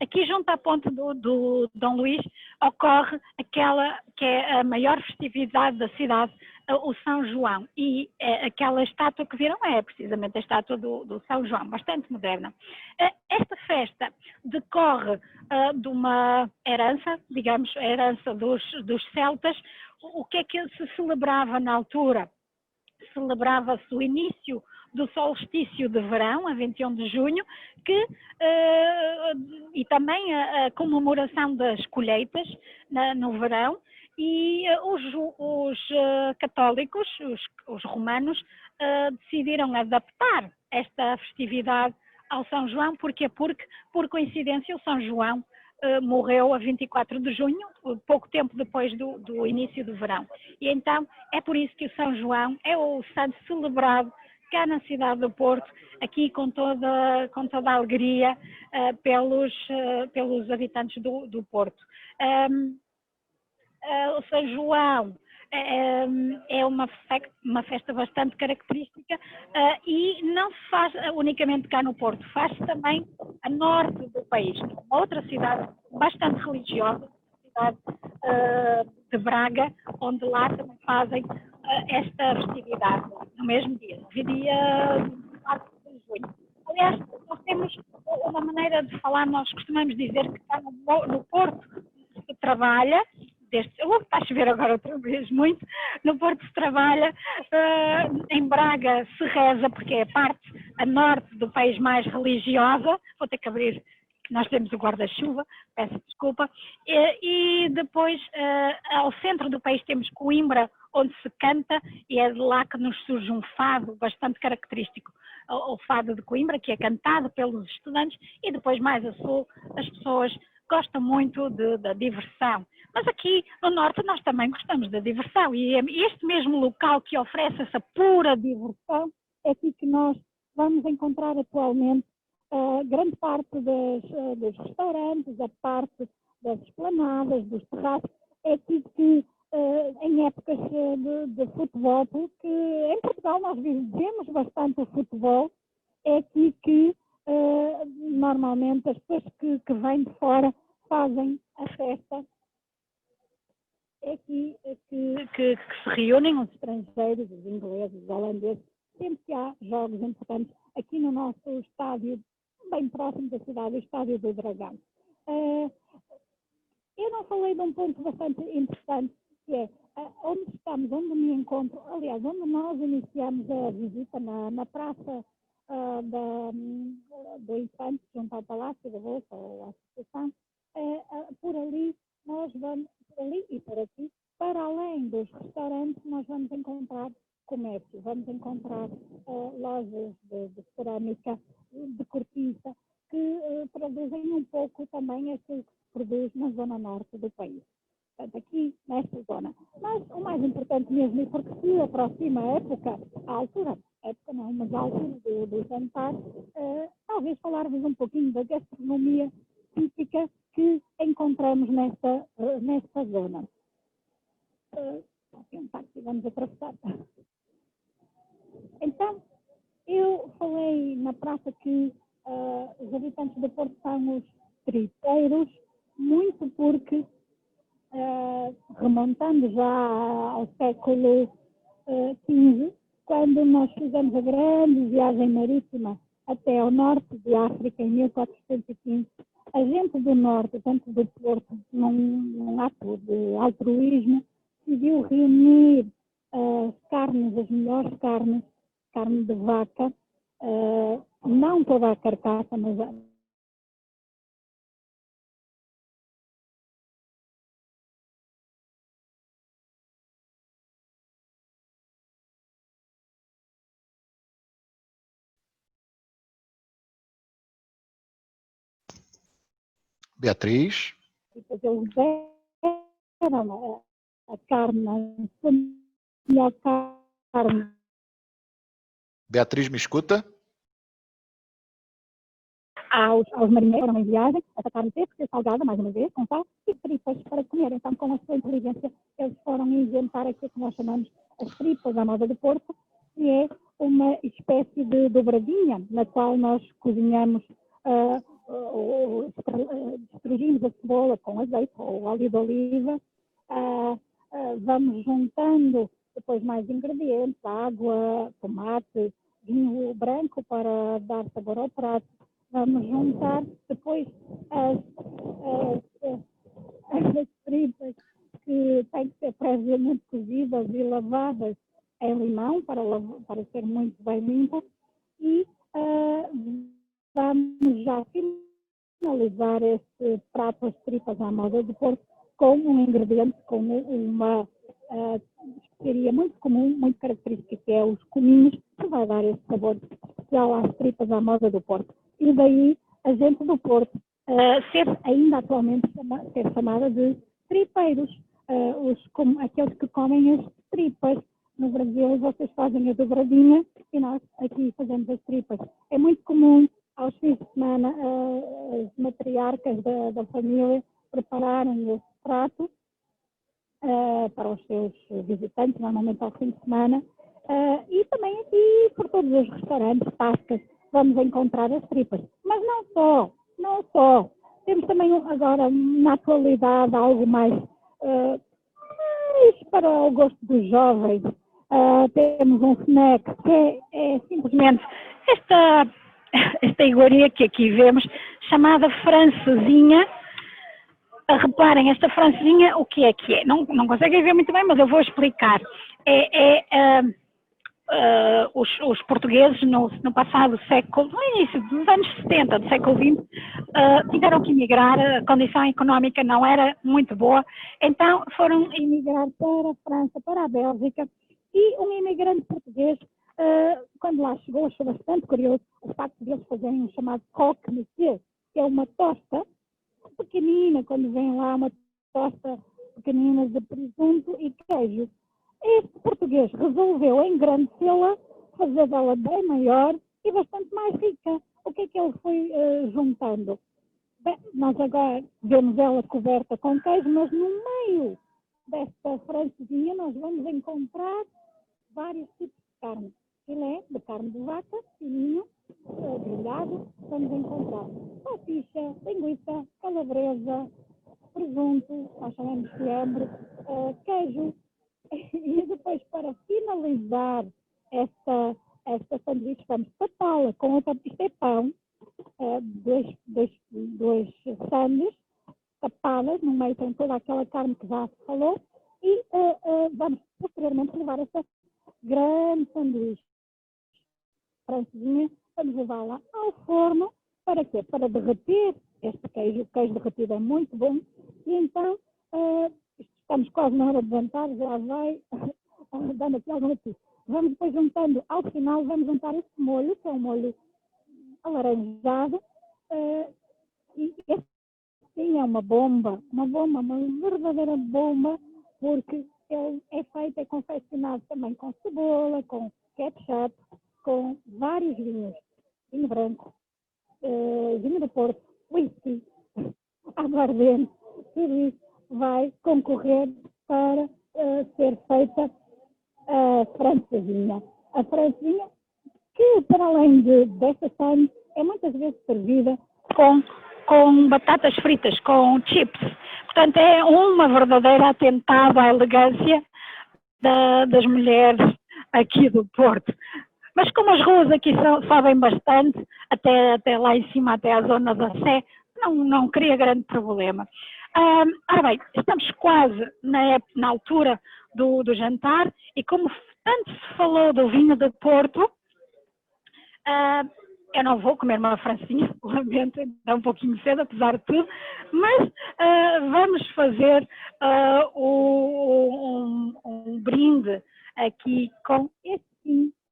aqui junto à ponte do Dom Luís, ocorre aquela que é a maior festividade da cidade, o São João. E aquela estátua que viram é precisamente a estátua do São João, bastante moderna. Esta festa decorre de uma herança, digamos, a herança dos celtas. O que é que se celebrava na altura? Celebrava-se o início do solstício de verão, a 21 de junho, e também a comemoração das colheitas no verão, e os católicos, os romanos, decidiram adaptar esta festividade ao São João. Porquê? Porque, por coincidência, o São João morreu a 24 de junho, pouco tempo depois do início do verão. E então é por isso que o São João é o santo celebrado cá na cidade do Porto, aqui com toda a alegria pelos habitantes do Porto. O São João é uma festa bastante característica, e não se faz unicamente cá no Porto, faz-se também a norte do país, numa outra cidade bastante religiosa, a cidade de Braga, onde lá também fazem esta festividade, no mesmo dia, no dia 4 de junho. Aliás, nós temos uma maneira de falar, nós costumamos dizer que cá no Porto se trabalha, está a chover agora outra vez muito, no Porto se trabalha, em Braga se reza, porque é a parte a norte do país mais religiosa. Vou ter que abrir, que nós temos o guarda-chuva, peço desculpa, e depois ao centro do país temos Coimbra, onde se canta, e é de lá que nos surge um fado bastante característico, o fado de Coimbra, que é cantado pelos estudantes, e depois mais a sul as pessoas gostam muito da diversão. Mas aqui no Norte nós também gostamos da diversão, e este mesmo local que oferece essa pura diversão é aqui que nós vamos encontrar atualmente grande parte dos restaurantes, a parte das esplanadas, dos terraços. É aqui que em épocas de futebol, porque em Portugal nós vivemos bastante o futebol, é aqui que normalmente as pessoas que vêm de fora fazem a festa é aqui que se reúnem os estrangeiros, os ingleses, os holandeses, sempre que há jogos importantes aqui no nosso estádio, bem próximo da cidade, o Estádio do Dragão. Eu não falei de um ponto bastante interessante, que é onde estamos, onde me encontro, aliás, onde nós iniciamos a visita na praça do Infante, junto ao Palácio da Bolsa, ou à Associação. Por ali nós vamos, por ali e por aqui, para além dos restaurantes, nós vamos encontrar comércio, vamos encontrar lojas de cerâmica, de cortiça, que produzem um pouco também aquilo que se produz na zona norte do país. Portanto, aqui nesta zona. Mas o mais importante mesmo, e porque se aproxima a época não, mas a altura do jantar, talvez falar-vos um pouquinho da gastronomia típica que encontramos nesta zona. Um táxi, vamos atravessar. Então, eu falei na praça que os habitantes do Porto são os tripeiros, muito porque, remontando já ao século XV, quando nós fizemos a grande viagem marítima até ao norte de África, em 1415, a gente do norte, tanto do Porto, num ato de altruísmo, decidiu reunir as melhores carnes, carne de vaca, não toda a carcaça, mas Beatriz? depois eles deram a carne, a melhor carne. Beatriz, me escuta? Aos marinheiros foram em viagem, essa carne teve que ser salgada, mais uma vez, com sal e tripas para comer. Então, com a sua inteligência, eles foram inventar aquilo que nós chamamos as tripas à moda do Porto, que é uma espécie de dobradinha, na qual nós cozinhamos, destruímos a cebola com azeite ou óleo de oliva, vamos juntando depois mais ingredientes, água, tomate, vinho branco para dar sabor ao prato. Vamos juntar depois as tripas que têm que ser previamente cozidas e lavadas em limão para ser muito bem limpo e vamos já finalizar este prato, as tripas à moda do Porto, com um ingrediente, com uma especiaria muito comum, muito característica, que é os cominhos, que vai dar esse sabor especial às tripas à moda do Porto. E daí a gente do Porto ser ainda atualmente ser chamada de tripeiros, aqueles que comem as tripas. No Brasil vocês fazem a dobradinha e nós aqui fazemos as tripas. É muito comum aos fins de semana as matriarcas da família prepararem esse prato para os seus visitantes, normalmente ao fim de semana, e também aqui por todos os restaurantes, tascas, vamos encontrar as tripas. Mas não só. Temos também agora, na atualidade, algo mais para o gosto dos jovens. Temos um snack que é simplesmente esta iguaria que aqui vemos, chamada francesinha. Reparem, esta francesinha, o que é que é? Não conseguem ver muito bem, mas eu vou explicar. Os portugueses no passado século, no início dos anos 70 do século XX, tiveram que emigrar, a condição económica não era muito boa, então foram emigrar para a França, para a Bélgica, e um imigrante português, quando lá chegou, achou bastante curioso o facto de eles fazerem um chamado croque monsieur, que é uma tosta pequenina, quando vem lá uma tosta pequenina de presunto e queijo. Este português resolveu engrandecê-la, fazer dela bem maior e bastante mais rica. O que é que ele foi juntando? Bem, nós agora vemos ela coberta com queijo, mas no meio desta francesinha nós vamos encontrar vários tipos de carne. Filé de carne de vaca, fininho, grelhado, vamos encontrar salsicha, linguiça, calabresa, presunto, nós chamamos fiambre, queijo. E depois, para finalizar esta sanduíche, vamos patá-la com outra. Isto é pão, dois sandes tapadas, no meio tem toda aquela carne que já se falou, e vamos posteriormente levar esta grande sanduíche francesinha, vamos levá-la ao forno. Para quê? Para derreter este queijo. O queijo derretido é muito bom. E então, estamos quase na hora de jantar, já vai dando aqui alguma coisa. Vamos depois juntando, ao final, vamos juntar este molho, que é um molho alaranjado. E este sim é uma bomba, uma verdadeira bomba, porque ele é feito, é confeccionado também com cebola, com ketchup, com vários vinhos. Vinho branco, vinho do Porto, whisky, aguardente, tudo isso vai concorrer para ser feita a francesinha. A francesinha que, para além desta carne, é muitas vezes servida com batatas fritas, com chips. Portanto, é uma verdadeira atentado à elegância das mulheres aqui do Porto. Mas como as ruas aqui sobem bastante, até lá em cima, até a zona da Sé, não cria grande problema. Ora bem, estamos quase na altura do jantar, e como tanto se falou do vinho do Porto, eu não vou comer uma francinha, lamento, é um pouquinho cedo, apesar de tudo, mas vamos fazer um brinde aqui com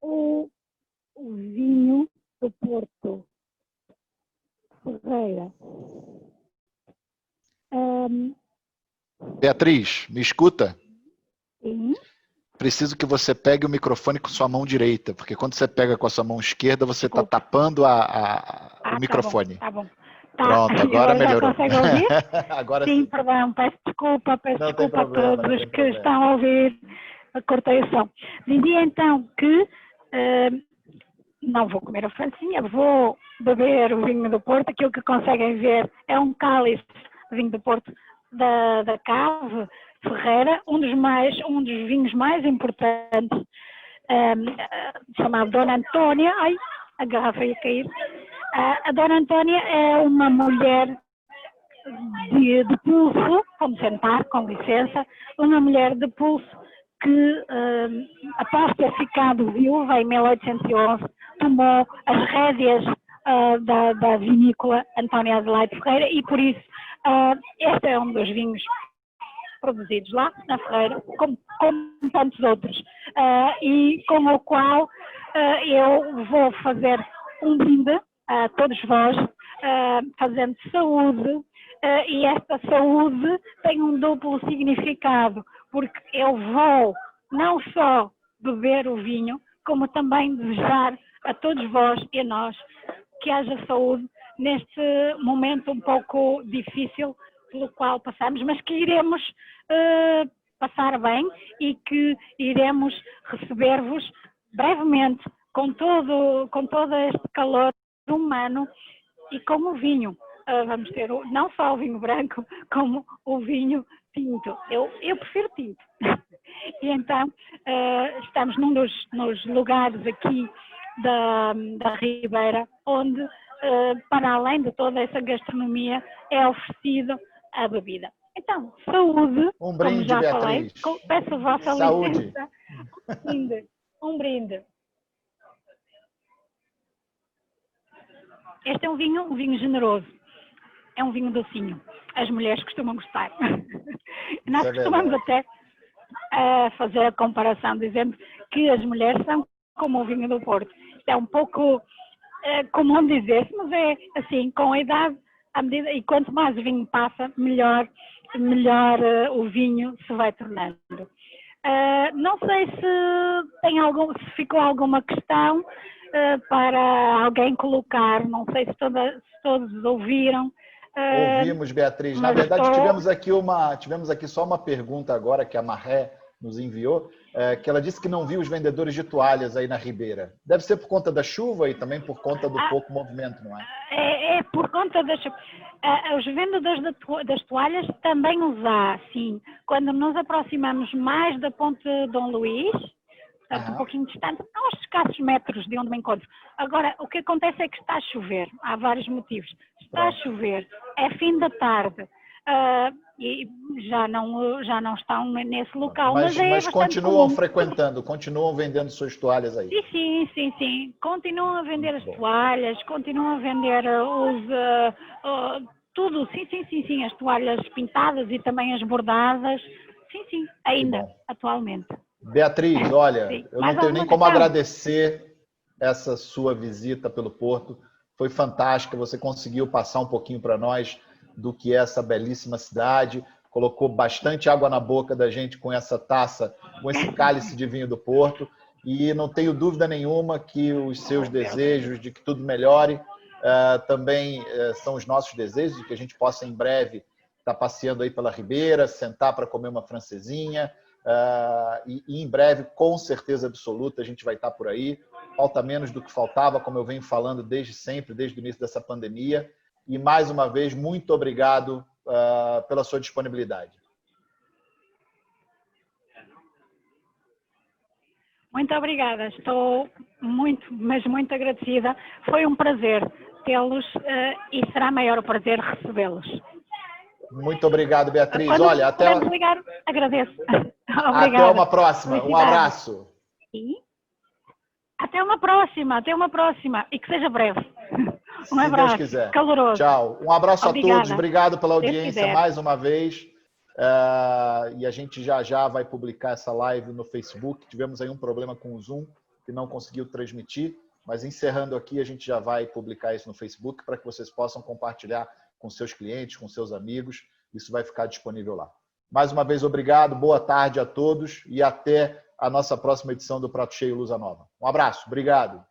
o vinho do Porto Ferreira. Beatriz, me escuta? Sim. Preciso que você pegue o microfone com sua mão direita, porque quando você pega com a sua mão esquerda, você está tapando o microfone. Tá bom. Tá. Pronto, agora melhorou. Já consegue ouvir? Agora sim, perdão, peço desculpa a todos os que estão a ouvir, cortei o som. Dizia então que não vou comer a francinha, vou beber o vinho do Porto. Aquilo que conseguem ver é um cálice de vinho do Porto da Cave Ferreira, um dos vinhos mais importantes, chamado Dona Antônia. Ai, a garrafa ia cair. A Dona Antônia é uma mulher de pulso, vamos sentar, com licença, uma mulher de pulso que, após ter ficado viúva em 1811, tomou as rédeas da vinícola Antônia Adelaide Ferreira, e por isso este é um dos vinhos produzidos lá na Ferreira, como tantos outros, e com o qual eu vou fazer um brinde a todos vós, fazendo saúde, e esta saúde tem um duplo significado, porque eu vou não só beber o vinho, como também desejar a todos vós e a nós que haja saúde neste momento um pouco difícil pelo qual passamos, mas que iremos passar bem, e que iremos receber-vos brevemente com todo este calor humano e com o vinho. Vamos ter não só o vinho branco, como o vinho tinto. Eu prefiro tinto. E então estamos num nos lugares aqui da Ribeira, onde, para além de toda essa gastronomia, é oferecido a bebida. Então, saúde, um brinde, como já Beatriz. falei, peço a vossa saúde. licença. Um brinde. Este é um vinho generoso. É um vinho docinho. As mulheres costumam gostar. Nós costumamos até fazer a comparação, dizendo que as mulheres são como o vinho do Porto. Isto é um pouco comum dizer-se, mas é assim, com a idade, à medida, e quanto mais o vinho passa, melhor o vinho se vai tornando. Não sei se ficou alguma questão para alguém colocar, não sei se todos ouviram. Ouvimos, Beatriz. Na verdade, tivemos aqui só uma pergunta agora que a Marré nos enviou, que ela disse que não viu os vendedores de toalhas aí na Ribeira. Deve ser por conta da chuva e também por conta do pouco movimento, não é? É por conta das... os vendedores das toalhas também os há, sim. Quando nos aproximamos mais da ponte Dom Luís, portanto, um pouquinho distante, a uns escassos metros de onde me encontro. Agora, o que acontece é que está a chover. Há vários motivos. Está a chover, é fim da tarde. E já não estão nesse local. Mas continuam frequentando, continuam vendendo suas toalhas aí. Sim. Continuam a vender as toalhas, continuam a vender tudo. Sim. As toalhas pintadas e também as bordadas. Sim, ainda, atualmente. Beatriz, olha, Sim. eu não tenho nem como agradecer essa sua visita pelo Porto. Foi fantástica, você conseguiu passar um pouquinho para nós do que é essa belíssima cidade, colocou bastante água na boca da gente com essa taça, com esse cálice de vinho do Porto, e não tenho dúvida nenhuma que os seus desejos de que tudo melhore também são os nossos desejos, de que a gente possa em breve estar passeando aí pela Ribeira, sentar para comer uma francesinha, e em breve, com certeza absoluta, a gente vai estar por aí. Falta menos do que faltava, como eu venho falando desde sempre, desde o início dessa pandemia. E, mais uma vez, muito obrigado pela sua disponibilidade. Muito obrigada. Estou mas muito agradecida. Foi um prazer tê-los e será maior o prazer recebê-los. Muito obrigado, Beatriz. Quando olha, até ligar, agradeço. Obrigada. Até uma próxima. Um abraço. E até uma próxima. E que seja breve. Um abraço. Se Deus quiser. Caloroso. Tchau. Um abraço Obrigada. a todos. Obrigado pela audiência mais uma vez. E a gente já vai publicar essa live no Facebook. Tivemos aí um problema com o Zoom, que não conseguiu transmitir. Mas encerrando aqui, a gente já vai publicar isso no Facebook para que vocês possam compartilhar com seus clientes, com seus amigos. Isso vai ficar disponível lá. Mais uma vez, obrigado. Boa tarde a todos e até a nossa próxima edição do Prato Cheio Lusa Nova. Um abraço. Obrigado.